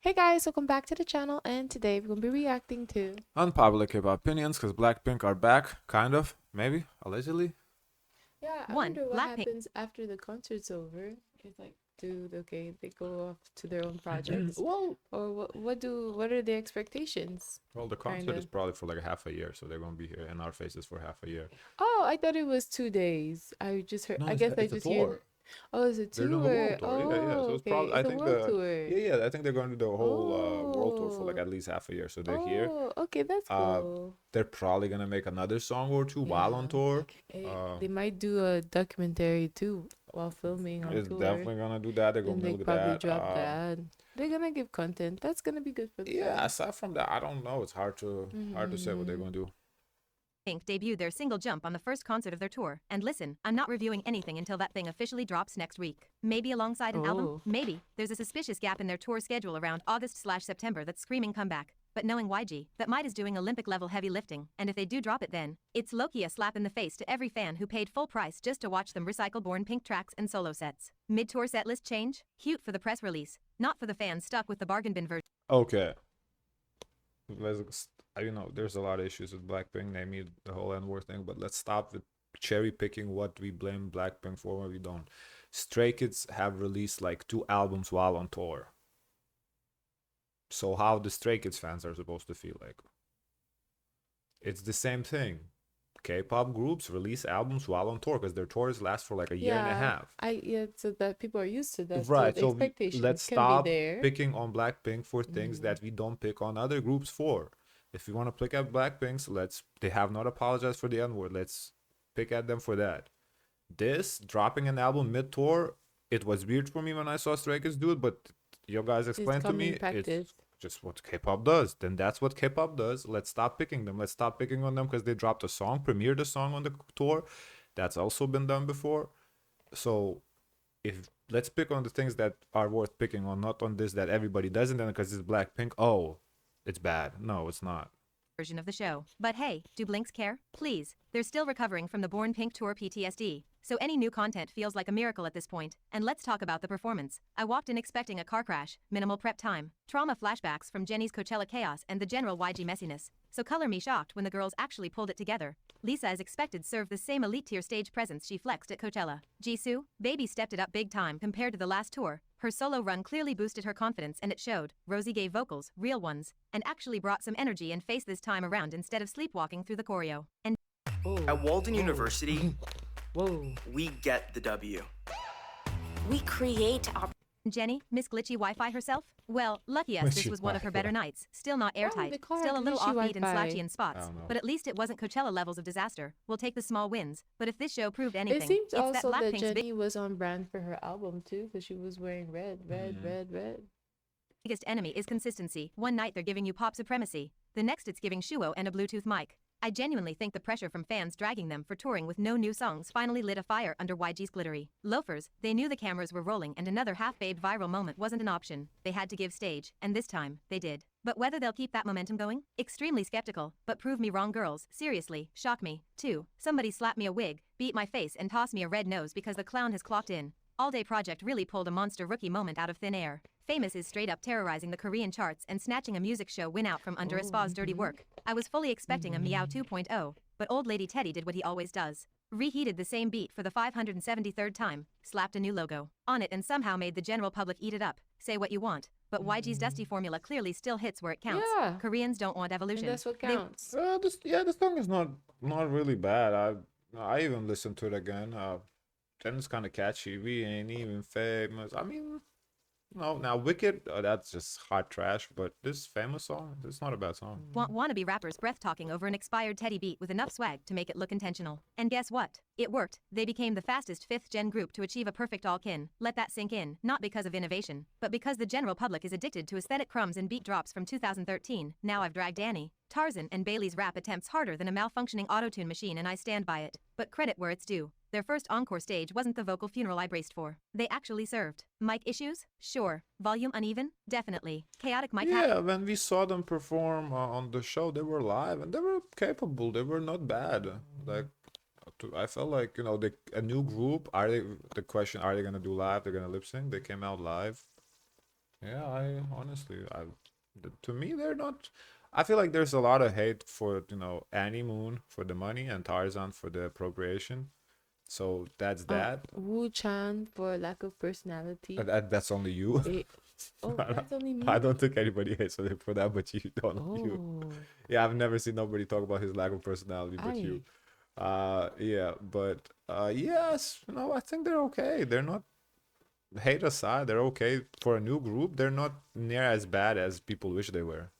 Hey guys, welcome back to the channel, and today we're gonna be reacting to Unpopular K-pop opinions, because Blackpink are back, kind of, maybe, allegedly. I 1. wonder what Blackpink. happens after the concert's over. It's like, they go off to their own projects, well, or what are the expectations? the concert is Kinda. probably for like half a year, so they're gonna be here in our faces for half a year. Oh, I thought it was 2 days. I just heard. No, I it's, guess I it's a just hear. tour. Oh, it's a They're doing the tour. world tour. Yeah. Oh, So it's okay. probably, I It's a think world tour. I think they're going to do the whole world tour for like Oh, at least half a year. So they're here. oh, okay, that's Uh, cool. they're probably gonna make another song or two while on Yeah. tour. They might do a documentary too while filming on It's tour. definitely gonna do that. They're gonna Then they milk probably that. drop that. They're gonna give content. That's gonna be good for the Yeah. fans. Aside from that, I don't know. It's hard to say what they're Mm-hmm. gonna do. Blackpink debuted their single Jump on the first concert of their tour. And listen, I'm not reviewing anything until that thing officially drops next week. Maybe alongside an album? Oh. Maybe. There's a suspicious gap in their tour schedule around August/September that's screaming comeback. But knowing YG, that might is doing Olympic level heavy lifting, and if they do drop it then, it's low-key a slap in the face to every fan who paid full price just to watch them recycle Born Pink tracks and solo sets. Mid-tour setlist change? Cute for the press release, not for the fans stuck with the bargain bin version. Okay. There's a lot of issues with Blackpink. They made the whole N-word thing, but let's stop with cherry picking what we blame Blackpink for when we don't. Stray Kids have released like 2 albums while on tour. So how the Stray Kids fans are supposed to feel like? It's the same thing. K-pop groups release albums while on tour because their tours last for like a year and a half. So that people are used to that. So Right, the so expectations let's can be stop there. picking on Blackpink for things Mm-hmm. that we don't pick on other groups for. If we want to pick at Blackpink's, they have not apologized for the N-word. Let's pick at them for that. This dropping an album mid-tour, it was weird for me when I saw Stray Kids do it, but you guys It's explained to common me it's practice. just what K-pop does. Then that's what K-pop does. Let's stop picking them. Let's stop picking on them because they dropped a song, premiered a song on the tour. That's also been done before. So if let's pick on the things that are worth picking on, not on this that everybody doesn't, then because it's Blackpink, oh, it's bad. No, it's not. Version of the show. But hey, do Blinks care? Please. They're still recovering from the Born Pink tour PTSD. So any new content feels like a miracle at this point. And let's talk about the performance. I walked in expecting a car crash, minimal prep time, trauma flashbacks from Jennie's Coachella chaos and the general YG messiness. So color me shocked when the girls actually pulled it together. Lisa as expected served the same elite tier stage presence she flexed at Coachella. Jisoo, baby stepped it up big time compared to the last tour. Her solo run clearly boosted her confidence and it showed. Rosie gave vocals, real ones, and actually brought some energy and face this time around instead of sleepwalking through the choreo. And At Walden University, Whoa. we get the W. We create our Jennie, Miss Glitchy Wi-Fi herself? Well, lucky us this Glitchy was one of her Wi-Fi. better nights. Still not airtight, they call her still a little Glitchy offbeat and Wi-Fi. slouchy in spots, I don't know. but at least it wasn't Coachella levels of disaster. We'll take the small wins, but if this show proved anything, It seems it's also that Blackpink's Jennie was on brand for her album too, because she was wearing red, red. biggest enemy is consistency. One night they're giving you pop supremacy, the next it's giving Shuo and a Bluetooth mic. I genuinely think the pressure from fans dragging them for touring with no new songs finally lit a fire under YG's glittery loafers. They knew the cameras were rolling and another half-babed viral moment wasn't an option. They had to give stage, and this time, they did. But whether they'll keep that momentum going? Extremely skeptical, but prove me wrong girls, seriously, shock me. 2. Somebody slap me a wig, beat my face and toss me a red nose because the clown has clocked in. All Day Project really pulled a monster rookie moment out of thin air. Famous is straight up terrorizing the Korean charts and snatching a music show win out from under a spa's dirty work. I was fully expecting a Meow 2.0, but Old Lady Teddy did what he always does. Reheated the same beat for the 573rd time, slapped a new logo on it and somehow made the general public eat it up. Say what you want, but YG's dusty formula clearly still hits where it counts. Yeah. Koreans don't want And evolution. that's what They counts. The song is not really bad. I even listened to it again. Then it's kind of catchy. We ain't even famous. I mean, no, now Wicked, that's just hot trash. But this famous song, it's not a bad song. want wannabe rappers breath talking over an expired Teddy beat with enough swag to make it look intentional. And guess what? It worked. They became the fastest 5th gen group to achieve a perfect all-kin. Let that sink in, not because of innovation, but because the general public is addicted to aesthetic crumbs and beat drops from 2013. Now I've dragged Annie, Tarzan and Bailey's rap attempts harder than a malfunctioning autotune machine and I stand by it. But credit where it's due. Their first encore stage wasn't the vocal funeral I braced for. They actually served. Mic issues? Sure. Volume uneven? Definitely. Chaotic mic Yeah, when we saw them perform on the show, they were live and they were capable. They were not bad. Like, I felt like a new group. The question, are they gonna do live? They're gonna lip sync. They came out live. Yeah, I honestly, to me, they're not. I feel like there's a lot of hate for, Annie Moon for the money and Tarzan for the appropriation. So that's that. Wu Chan for lack of personality. That's only you. They, oh, I don't that's only I me. don't think anybody hates on him for that, but you don't. You. Oh, Yeah, I've never seen nobody talk about his lack of personality, but I. you. Yeah, but yes, I think they're okay. They're not, hate aside, they're okay for a new group. They're not near as bad as people wish they were.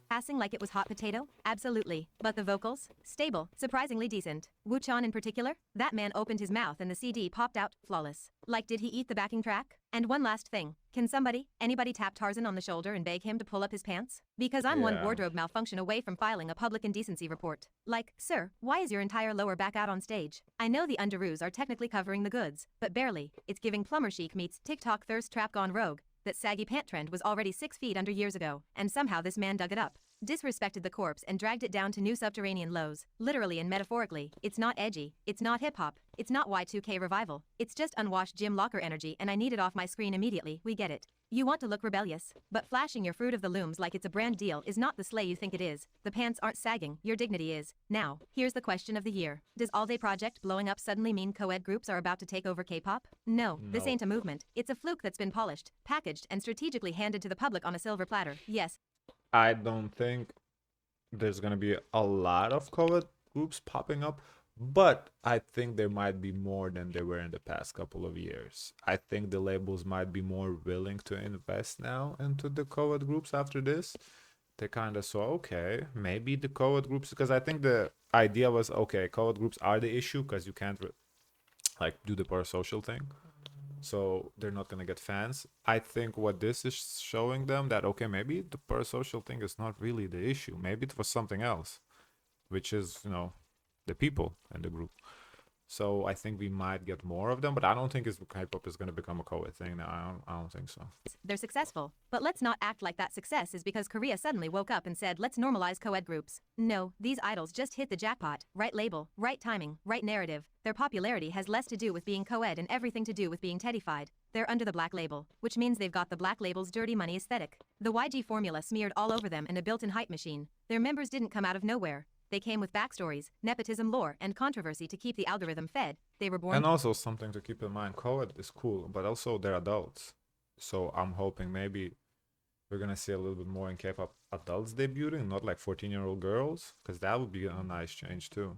Passing like it was hot potato? Absolutely. But the vocals? Stable, surprisingly decent. Wu Chan in particular? That man opened his mouth and the CD popped out, flawless. Like, did he eat the backing track? And one last thing. Can anybody tap Tarzan on the shoulder and beg him to pull up his pants? Because I'm one Yeah. wardrobe malfunction away from filing a public indecency report. Like, sir, why is your entire lower back out on stage? I know the underoos are technically covering the goods, but barely. It's giving plumber chic meets TikTok thirst trap gone rogue. That saggy pant trend was already 6 feet under years ago, and somehow this man dug it up, disrespected the corpse and dragged it down to new subterranean lows, literally and metaphorically. It's not edgy, it's not hip-hop, it's not Y2K revival, it's just unwashed gym locker energy and I need it off my screen immediately. We get it. You want to look rebellious, but flashing your Fruit of the Looms like it's a brand deal is not the slay you think it is. The pants aren't sagging, your dignity is. Now, here's the question of the year. Does All Day Project blowing up suddenly mean co-ed groups are about to take over K-pop? No, this No. ain't a movement. It's a fluke that's been polished, packaged, and strategically handed to the public on a silver platter. Yes, I don't think there's gonna be a lot of co-ed groups popping up, but I think there might be more than there were in the past couple of years. I think the labels might be more willing to invest now into the co-ed groups after this. They kind of saw, okay, maybe the co-ed groups, because I think the idea was, okay, co-ed groups are the issue because you can't like do the parasocial thing. So they're not gonna get fans. I think what this is showing them that, okay, maybe the parasocial thing is not really the issue. Maybe it was something else, which is, the people in the group. So I think we might get more of them, but I don't think K-pop is gonna become a co-ed thing now. I don't think so. they're successful. But let's not act like that success is because Korea suddenly woke up and said, let's normalize co-ed groups. No, these idols just hit the jackpot. Right label, right timing, right narrative. Their popularity has less to do with being co-ed and everything to do with being teddified. They're under the black label, which means they've got the black label's dirty money aesthetic. The YG formula smeared all over them and a built-in hype machine. Their members didn't come out of nowhere. They came with backstories, nepotism lore, and controversy to keep the algorithm fed. They were born. And also something to keep in mind, co-ed is cool, but also they're adults. So I'm hoping maybe we're gonna see a little bit more in K-pop adults debuting, not like 14-year-old girls, because that would be a nice change too.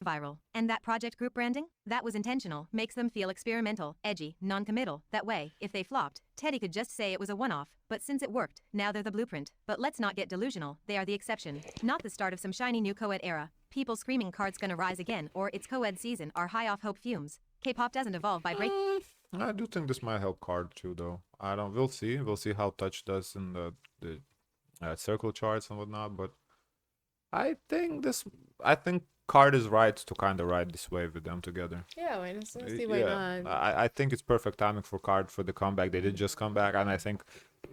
Viral. And that project group branding? That was intentional, makes them feel experimental, edgy, non-committal. That way, if they flopped, Teddy could just say it was a one-off. But since it worked, now they're the blueprint. But let's not get delusional, they are the exception, not the start of some shiny new co-ed era. People screaming card's gonna rise again or it's co-ed season are high off hope fumes. K-pop doesn't evolve by break. I do think this might help Card too, though. I don't. We'll see. We'll see how Touch does in the circle charts and whatnot. But I think this. I think Card is right to kind of ride this wave with them together. Yeah, why not? See why not? I think it's perfect timing for Card for the comeback. They did just come back, and I think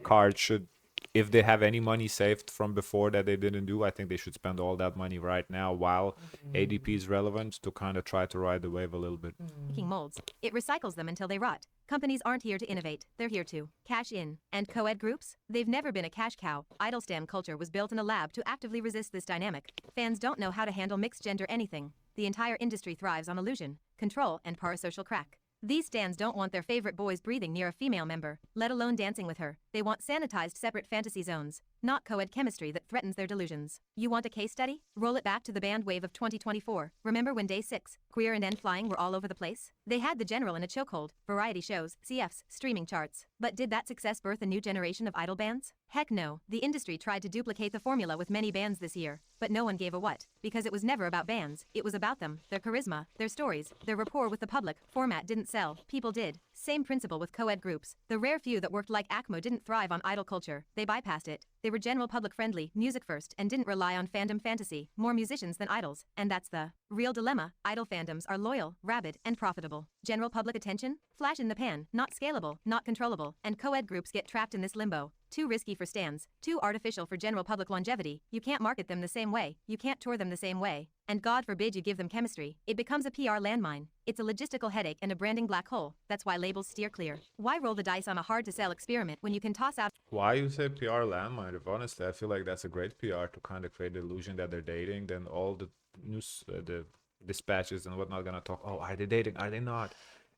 Card should, if they have any money saved from before that they didn't do, I think they should spend all that money right now while ADP is relevant to kind of try to ride the wave a little bit. Making molds. It recycles them until they rot. Companies aren't here to innovate, they're here to cash in. And co-ed groups? They've never been a cash cow. Idol stan culture was built in a lab to actively resist this dynamic. Fans don't know how to handle mixed gender anything. The entire industry thrives on illusion, control, and parasocial crack. These stans don't want their favorite boys breathing near a female member, let alone dancing with her. They want sanitized separate fantasy zones, not co-ed chemistry that threatens their delusions. You want a case study? Roll it back to the band wave of 2024. Remember when Day 6, Queer and N Flying were all over the place? They had the general in a chokehold, variety shows, CFs, streaming charts. But did that success birth a new generation of idol bands? Heck no. The industry tried to duplicate the formula with many bands this year, but no one gave a what. Because it was never about bands, it was about them, their charisma, their stories, their rapport with the public. Format didn't sell, people did. Same principle with co-ed groups. The rare few that worked like ACMO didn't thrive on idol culture. They bypassed it. They were general public friendly, music first, and didn't rely on fandom fantasy. More musicians than idols. And that's the real dilemma. Idol fandoms are loyal, rabid, and profitable. General public attention? Flash in the pan, not scalable, not controllable. And co-ed groups get trapped in this limbo. too risky for stans, too artificial for general public longevity. You can't market them the same way, you can't tour them the same way, and God forbid you give them chemistry. It becomes a PR landmine. It's a logistical headache and a branding black hole. That's why labels steer clear. Why roll the dice on a hard-to-sell experiment when you can toss out Why you say PR landmine? If honestly, I feel like that's a great PR to kind of create the illusion that they're dating. Then all the news, the dispatches and whatnot gonna talk. Oh, are they dating? Are they not?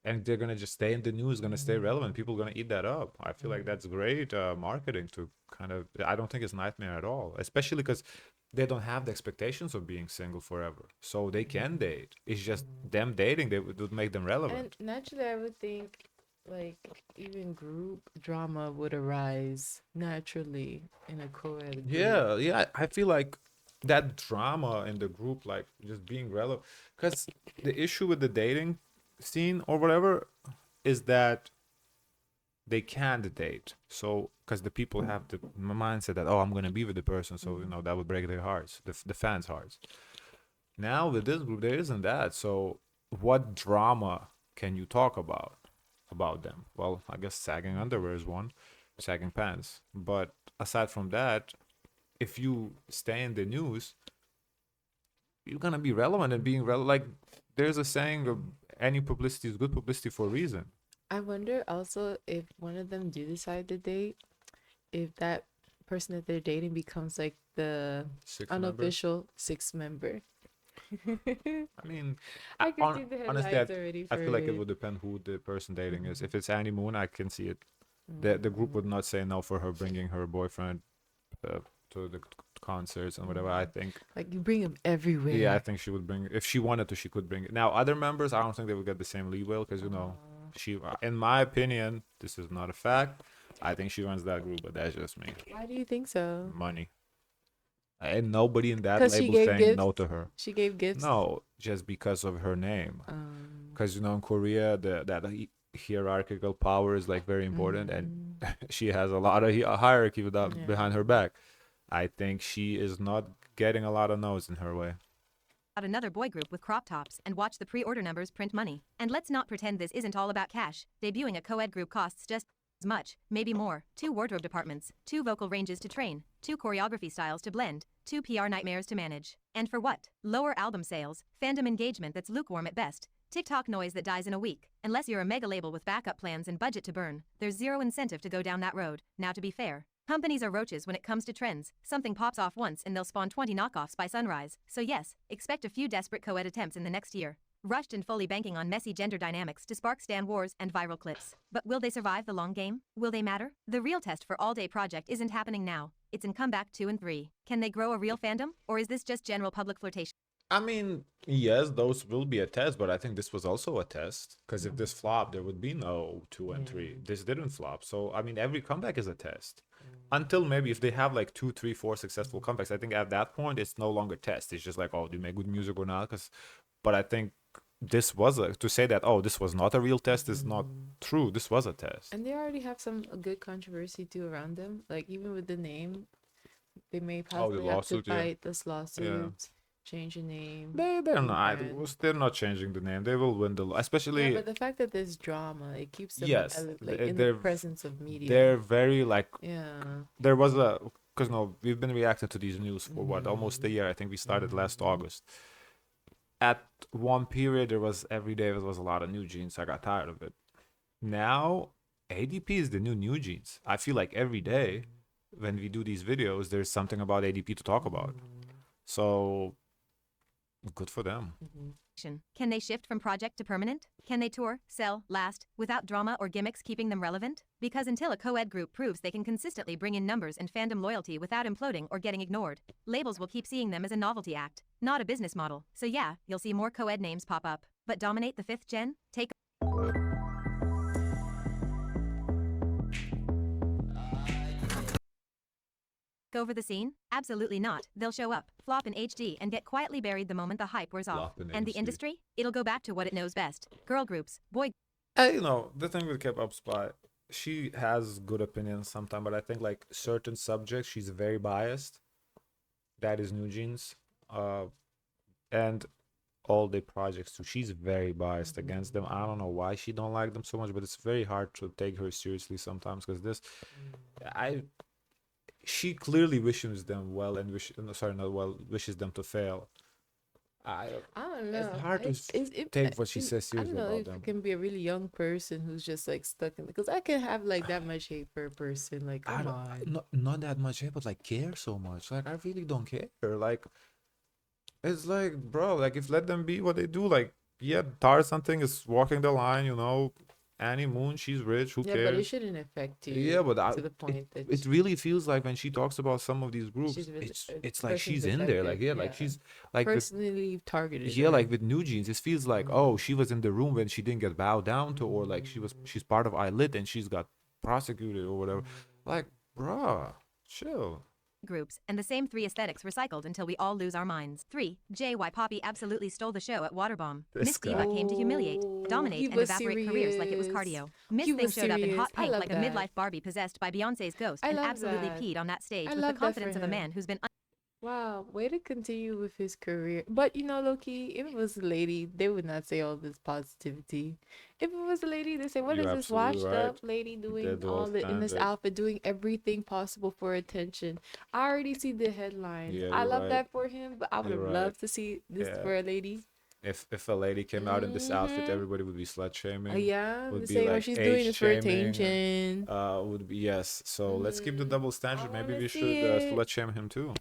And they're gonna just stay in the news, gonna stay relevant. People gonna eat that up. I feel like that's great marketing to kind of. I don't think it's nightmare at all, especially because they don't have the expectations of being single forever, so they can date. It's just them dating. They would make them relevant. And naturally, I would think like even group drama would arise naturally in a co-ed group. Yeah. I feel like that drama in the group, like just being relevant, because the issue with the dating scene or whatever is that they can't date. So because the people have the mindset that, oh, I'm gonna be with the person, so that would break their hearts, the fans' hearts. Now with this group, there isn't that. So what drama can you talk about them? Well, I guess sagging underwear is one, sagging pants. But aside from that, if you stay in the news, you're gonna be relevant and being relevant. Like there's a saying of any publicity is good publicity for a reason. I wonder also if one of them do decide to date, if that person that they're dating becomes like the Sixth member. unofficial sixth member. I mean, I can see the honestly, headlines already I for feel like it it. would depend who the person dating is. If it's Annie Moon, I can see it. The group would not say no for her bringing her boyfriend to the concerts and whatever. I think, Like you bring them everywhere. yeah, I think she would bring. If she wanted to, she could bring it. Now, other members, I don't think they would get the same leeway because she, in my opinion, this is not a fact. I think she runs that group, but that's just me. Why do you think so? Money. And nobody in that 'Cause she label gave saying no gifts? to her. She gave gifts. No, just because of her name. Because in Korea, that hierarchical power is like very important, and she has a lot of hierarchy without behind her back. I think she is not getting a lot of no's in her way. another boy group with crop tops and watch the pre-order numbers print money. And let's not pretend this isn't all about cash. Debuting a co-ed group costs just as much, maybe more. 2 wardrobe departments, 2 vocal ranges to train, 2 choreography styles to blend, 2 PR nightmares to manage. And for what? Lower album sales, fandom engagement that's lukewarm at best, TikTok noise that dies in a week. Unless you're a mega label with backup plans and budget to burn, there's zero incentive to go down that road. Now to be fair, companies are roaches when it comes to trends. Something pops off once and they'll spawn 20 knockoffs by sunrise. So yes, expect a few desperate co-ed attempts in the next year. Rushed and fully banking on messy gender dynamics to spark stan wars and viral clips. But will they survive the long game? Will they matter? The real test for All Day Project isn't happening now. It's in comeback 2 and 3. Can they grow a real fandom? Or is this just general public flirtation? I mean, yes, those will be a test, but I think this was also a test. Because if this flopped, there would be no 2 and 3. This didn't flop. So, I mean, every comeback is a test. Until maybe if they have like 2, 3, 4 successful comebacks, I think at that point, it's no longer test. It's just like, oh, do you make good music or not? But I think this was to say that, oh, this was not a real test is not true. This was a test. And they already have some good controversy too around them. Like even with the name, they may possibly have to lawsuit, yeah. fight this lawsuit, change the name. They're not. rebrand. They're not changing the name. They will win the especially. Yeah, but the fact that there's drama, it keeps them Yes, like in they're- the presence of media. They're very like. Yeah. There was a because we've been reacting to these news for what almost a year. I think we started last August. At one period, there was every day there was a lot of new jeans. I got tired of it. Now, ADP is the new jeans. I feel like every day when we do these videos, there's something about ADP to talk about. So, good for them. Can they shift from project to permanent? Can they tour, sell, last, without drama or gimmicks keeping them relevant? Because until a co-ed group proves they can consistently bring in numbers and fandom loyalty without imploding or getting ignored, labels will keep seeing them as a novelty act, not a business model. So yeah, you'll see more co-ed names pop up. But dominate the 5th gen? Take over the scene? Absolutely not. They'll show up, flop in HD, and get quietly buried the moment the hype wears off. Flop in And the HD. industry? It'll go back to what it knows best. Girl groups, boy The thing with K-pop Spy, she has good opinions sometimes, but I think like certain subjects, she's very biased. That is New Jeans. And all the projects too. She's very biased against them. I don't know why she don't like them so much, but it's very hard to take her seriously sometimes because she clearly wishes them well and no, sorry, not well, wishes them to fail. I I don't It's know. hard to take what she says I don't seriously know about if it them. can be a really young person who's just like stuck in, because I can have like that much hate for a person. Like, I come don't, on. not that much hate, but like care so much. Like I really don't care. Like it's like, bro, like if let them be what they do. Like yeah, Tar something is walking the line, you know. Annie Moon, she's rich. Who Yeah, but it cares? shouldn't affect Yeah, you but to the point that it really feels like when she talks about some of these she's groups, been it's the like person's she's in there. Like affected. yeah, like Yeah, she's like with personally targeted yeah, like or with New Jeans, it feels like oh she was in the room when she didn't get bowed down to, or like she's part of Eyelid and she's got prosecuted or whatever. Like, bruh, chill. groups, and the same three aesthetics recycled until we all lose our minds. 3. JY Poppy absolutely stole the show at Waterbomb. This Miss Diva guy. came to humiliate, dominate, He and was evaporate careers like it was serious. cardio. Miss He Thing was showed up in serious. hot I pink love like a that. midlife Barbie possessed by Beyonce's ghost I and love absolutely that. peed on that stage I with the love that for confidence of a him. man who's been Wow, way to continue with his career. But you know, Loki, if it was a lady, they would not say all this positivity. If it was a lady, they say, "What is You're this absolutely washed right. up lady They doing do all all the the in time, this but outfit, doing everything possible for attention?" I already see the headlines. yeah, I you're love right. that for him, but I would You're have right. loved to see this Yeah. for a lady. If a lady came out in this outfit, Mm-hmm. everybody would be slut shaming, Yeah, would be saying what like she's doing age is for shaming. attention. Would be yes. So let's keep the double I standard. Maybe want to we see should it. slut shame him too.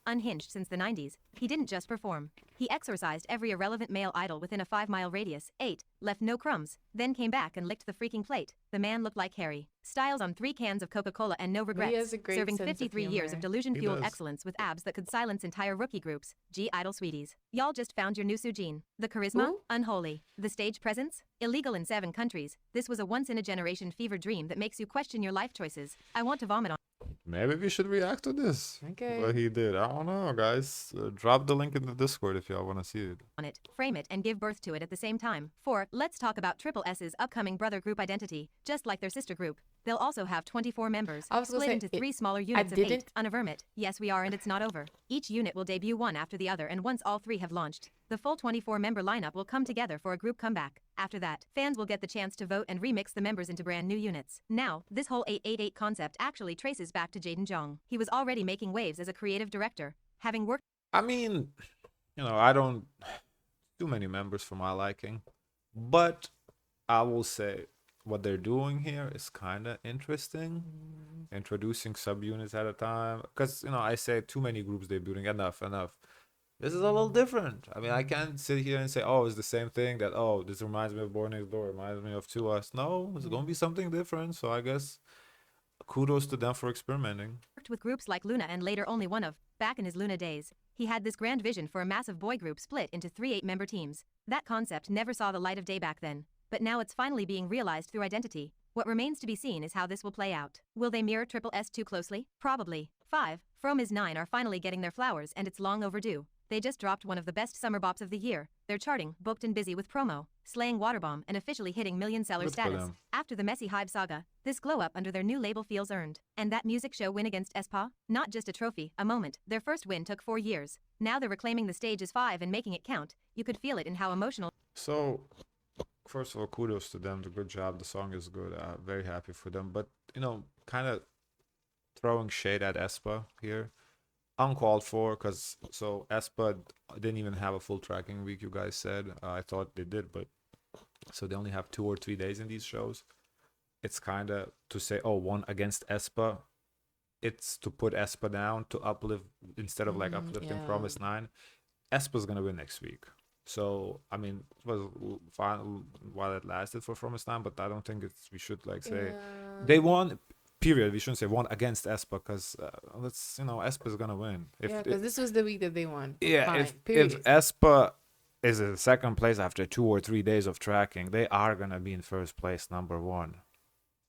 unhinged since the 90s. He didn't just perform. He exorcised every irrelevant male idol within a 5-mile radius, ate, left no crumbs, then came back and licked the freaking plate. The man looked like Harry Styles on 3 cans of Coca-Cola and no But he has regrets, a great serving sense of 53 years of humor. He delusion-fueled does. excellence with abs that could silence entire rookie groups. G Idol sweeties. Y'all just found your new Sujin. The charisma? Who? Unholy. The stage presence? Illegal in 7 countries. This was a once-in-a-generation fever dream that makes you question your life choices. I want to vomit on Maybe we should react to this. Okay. What he did. I don't know, guys. Drop the link in the Discord if y'all want to see it. it, frame it, and give birth to it at the same time. 4. Let's talk about Triple S's upcoming brother group identity. Just like their sister group, they'll also have 24 members, I was gonna split say, into 3 it- smaller units of 8. didn't- Unvermit. Yes, we are, and it's not over. Each unit will debut one after the other, and once all 3 have launched, the full 24-member lineup will come together for a group comeback. After that, fans will get the chance to vote and remix the members into brand new units. Now, this whole 888 concept actually traces back to Jaden Jong. He was already making waves as a creative director, having worked I mean, I don't too many members for my liking, but I will say what they're doing here is kind of interesting. Introducing subunits at a time, because I say too many groups debuting. Enough. This is a little different. I mean, I can't sit here and say, oh, it's the same thing. That this reminds me of Boy Next Door, reminds me of To Us. No, it's gonna be something different. So I guess kudos to them for experimenting. with groups like Luna and later only one of. Back in his Luna days, he had this grand vision for a massive boy group split into 3 8-member teams. That concept never saw the light of day back then, but now it's finally being realized through identity. What remains to be seen is how this will play out. Will they mirror Triple S too closely? Probably. 5. From Is 9 are finally getting their flowers, and it's long overdue. They just dropped one of the best summer bops of the year. They're charting, booked and busy with promo, slaying Waterbomb, and officially hitting million-seller Good for status. them. After the messy Hive saga, this glow-up under their new label feels earned. And that music show win against aespa? Not just a trophy, a moment. Their first win took 4 years. Now they're reclaiming the stage as 5 and making it count. You could feel it in how emotional So, first of all, kudos to them. Good job. The song is good. Very happy for them. But kind of throwing shade at aespa here. Uncalled for, because aespa didn't even have a full tracking week, you guys said. I thought they did, but so they only have 2 or 3 days in these shows. It's kind of to say, oh, one against aespa. It's to put aespa down, to uplift instead of like uplifting yeah. Promise 9. aespa's gonna win next week. So I mean, it was fine while it lasted for Promise 9, but I don't think we should like say they won. Period. We shouldn't say one against aespa, because aespa's gonna win. Yeah, because this was the week that they won. Yeah, Fine, if period. aespa is in second place after 2 or 3 days of tracking, they are gonna be in first place, number 1,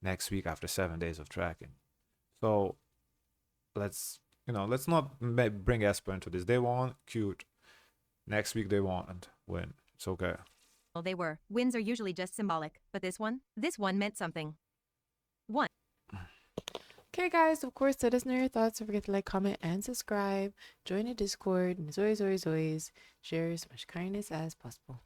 next week after 7 days of tracking. So let's not bring aespa into this. They won, cute. Next week they won't win. It's okay. they were. Wins are usually just symbolic, but this one meant something. 1. Okay, guys, of course, let us know your thoughts. Don't forget to like, comment, and subscribe. Join the Discord. And as always, share as much kindness as possible.